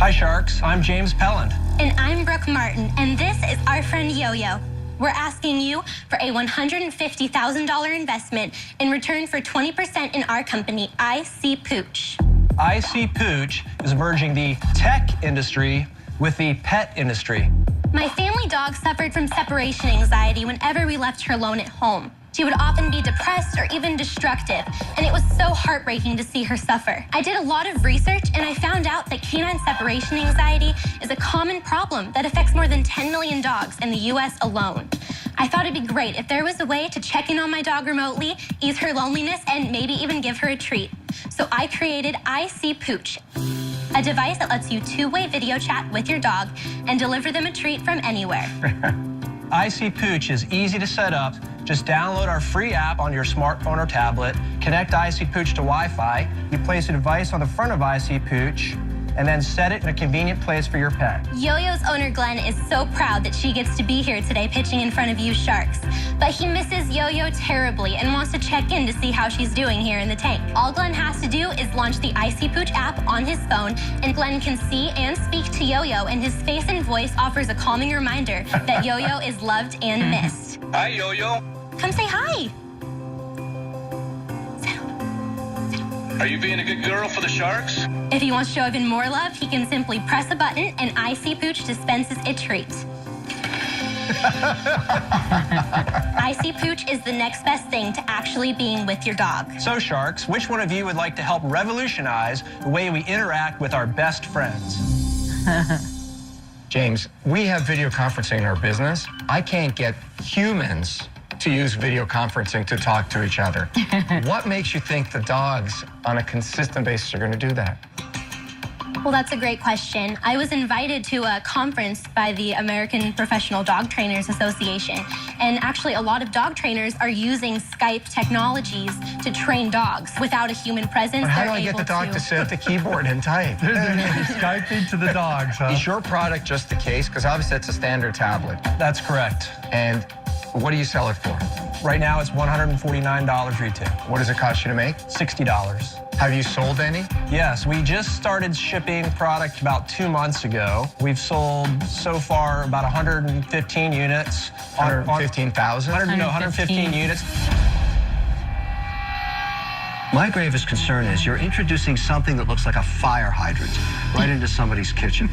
Hi, Sharks. I'm James Pelland. And I'm Brooke Martin, and this is our friend Yo-Yo. We're asking you for a $150,000 investment in return for 20% in our company, IC Pooch. IC Pooch is merging the tech industry with the pet industry. My family dog suffered from separation anxiety whenever we left her alone at home. She would often be depressed or even destructive, and it was so heartbreaking to see her suffer. I did a lot of research, and I found out that canine separation anxiety is a common problem that affects more than 10 million dogs in the U.S. alone. I thought it'd be great if there was a way to check in on my dog remotely, ease her loneliness, and maybe even give her a treat. So I created IC Pooch, a device that lets you two-way video chat with your dog and deliver them a treat from anywhere. IC Pooch is easy to set up. Just download our free app on your smartphone or tablet, connect IC Pooch to Wi-Fi, you place a device on the front of IC Pooch, and then set it in a convenient place for your pet. Yo-Yo's owner, Glenn, is so proud that she gets to be here today pitching in front of you Sharks. But he misses Yo-Yo terribly and wants to check in to see how she's doing here in the tank. All Glenn has to do is launch the IC Pooch app on his phone, and Glenn can see and speak to Yo-Yo, and his face and voice offers a calming reminder that Yo-Yo is loved and missed. Hi, Yo-Yo. Come say hi. Are you being a good girl for the Sharks? If he wants to show even more love, he can simply press a button and IC Pooch dispenses a treat. IC Pooch is the next best thing to actually being with your dog. So, Sharks, which one of you would like to help revolutionize the way we interact with our best friends? James, we have video conferencing in our business. I can't get humans to use video conferencing to talk to each other. What makes you think the dogs on a consistent basis are going to do that? Well, that's a great question. I was invited to a conference by the American Professional Dog Trainers Association, and actually a lot of dog trainers are using Skype technologies to train dogs without a human presence. But how do I get the dog to sit at the keyboard and type? Skyping to the dogs, huh? Is your product just the case? Because obviously it's a standard tablet. That's correct. And what do you sell it for? Right now, it's $149 retail. What does it cost you to make? $60. Have you sold any? Yes, we just started shipping product about 2 months ago. We've sold so far about 115 units. 115,000? 115 units. My gravest concern is you're introducing something that looks like a fire hydrant right into somebody's kitchen.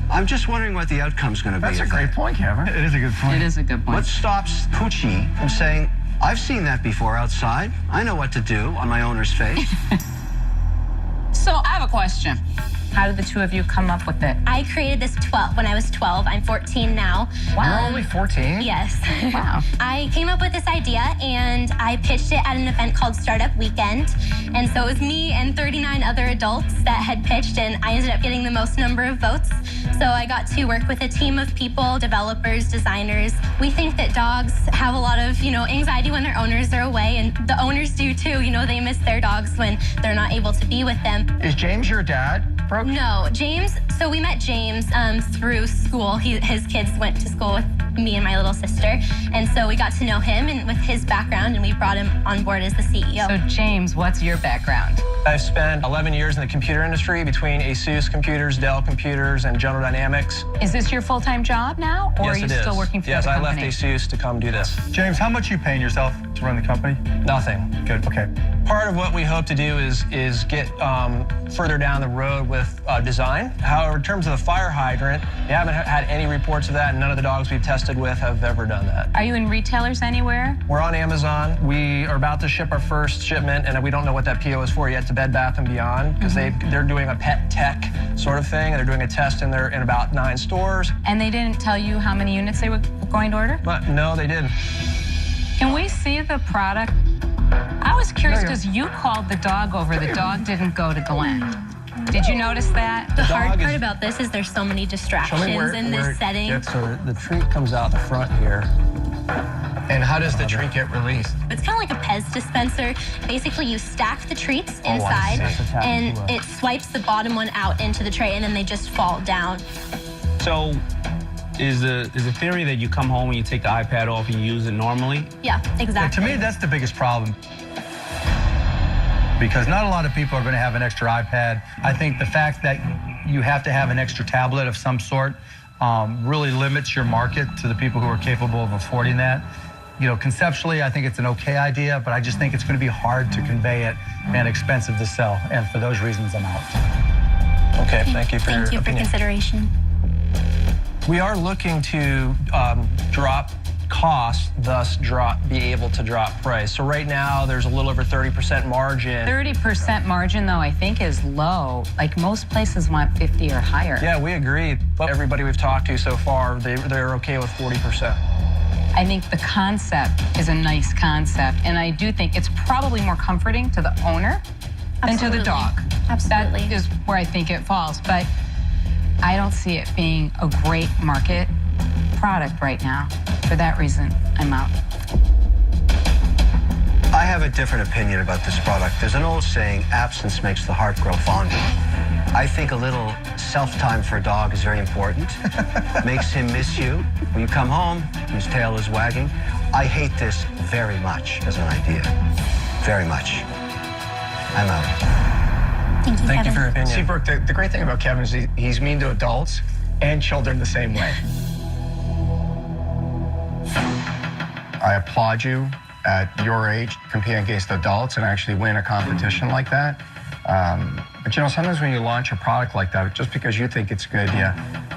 I'm just wondering what the outcome's going to be. That's a great point, Kevin. It is a good point. It is a good point. What stops Poochie from saying, I've seen that before outside. I know what to do on my owner's face. So I have a question. How did the two of you come up with it? I created this when I was 12. I'm 14 now. Wow. You're only 14? Yes. Wow. I came up with this idea, and I pitched it at an event called Startup Weekend. And so it was me and 39 other adults that had pitched, and I ended up getting the most number of votes. So I got to work with a team of people, developers, designers. We think that dogs have a lot of, anxiety when their owners are away, and the owners do too. They miss their dogs when they're not able to be with them. Is James your dad, Brooke? No, James. So we met James through school. His kids went to school with me and my little sister, and so we got to know him and with his background, and we brought him on board as the CEO. So James, what's your background? I've spent 11 years in the computer industry between ASUS computers, Dell computers, and General Dynamics. Is this your full-time job now, or Yes, are you it is. still working for the Yes, I company? left ASUS to come do this. James, how much are you paying yourself to run the company? Nothing. Good, okay. Part of what we hope to do is get further down the road with design. However, in terms of the fire hydrant, we haven't had any reports of that, and none of the dogs we've tested with have ever done that. Are you in retailers anywhere? We're on Amazon. We are about to ship our first shipment, and we don't know what that PO is for yet, to Bed Bath & Beyond, because they're doing a pet tech sort of thing, and they're doing a test in about 9 stores. And they didn't tell you how many units they were going to order? But no, they didn't. Can we see the product? I was curious because you called the dog over. The dog didn't go to Glenn. Did you notice that? The hard part about this is there's so many distractions in this setting. So the treat comes out the front here. And how does the treat get released? It's kind of like a Pez dispenser. Basically, you stack the treats inside, and it swipes the bottom one out into the tray, and then they just fall down. So is the theory that you come home and you take the iPad off and you use it normally? Yeah, exactly. To me, that's the biggest problem. because not a lot of people are going to have an extra iPad. I think the fact that you have to have an extra tablet of some sort really limits your market to the people who are capable of affording that. You know, conceptually, I think it's an okay idea, but I just think it's going to be hard to convey it and expensive to sell. And for those reasons, I'm out. Okay, thank you for your Thank you for opinion. consideration. We are looking to drop costs, thus be able to drop price. So right now, there's a little over 30% margin. 30% margin, though, I think is low. Like most places want 50 or higher. Yeah, we agree. But everybody we've talked to so far, they're okay with 40%. I think the concept is a nice concept, and I do think it's probably more comforting to the owner than to the dog. Absolutely. That is where I think it falls, but I don't see it being a great market product right now. For that reason, I'm out. I have a different opinion about this product. There's an old saying, absence makes the heart grow fonder. I think a little self-time for a dog is very important. Makes him miss you. When you come home, his tail is wagging. I hate this very much as an idea. Very much. I'm out. Thank you, Thank you Kevin. for your opinion. See, Brooke, the great thing about Kevin is he's mean to adults and children the same way. I applaud you at your age competing against adults and actually win a competition like that. But you know, sometimes when you launch a product like that, just because you think it's a good idea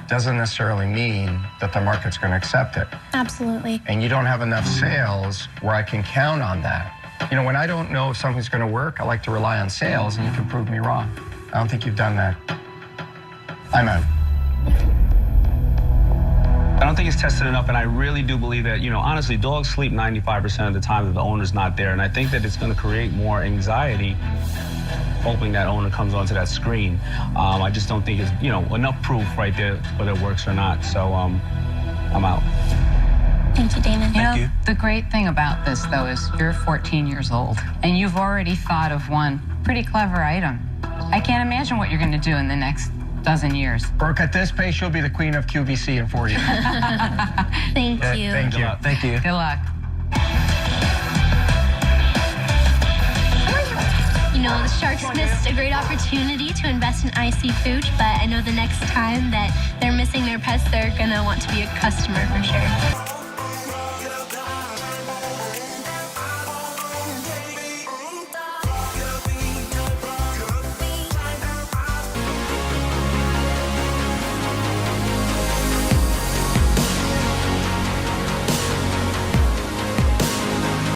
doesn't necessarily mean that the market's going to accept it. Absolutely. And you don't have enough sales where I can count on that. You know, when I don't know if something's going to work, I like to rely on sales, and you can prove me wrong. I don't think you've done that. I'm out. I don't think it's tested enough, and I really do believe that, you know, honestly, dogs sleep 95% of the time that the owner's not there, and I think that it's going to create more anxiety hoping that owner comes onto that screen. I just don't think it's, you know, enough proof right there whether it works or not, so I'm out. Thank you, Damon. You know, you. the great thing about this, though, is you're 14 years old, and you've already thought of one pretty clever item. I can't imagine what you're going to do in the next dozen years. Brooke, at this pace, you'll be the queen of QVC in 4 years. Thank you. Thank you. Thank you. Good luck. You know, the Sharks missed a great opportunity to invest in IC Pooch, but I know the next time that they're missing their pets, they're gonna want to be a customer for sure.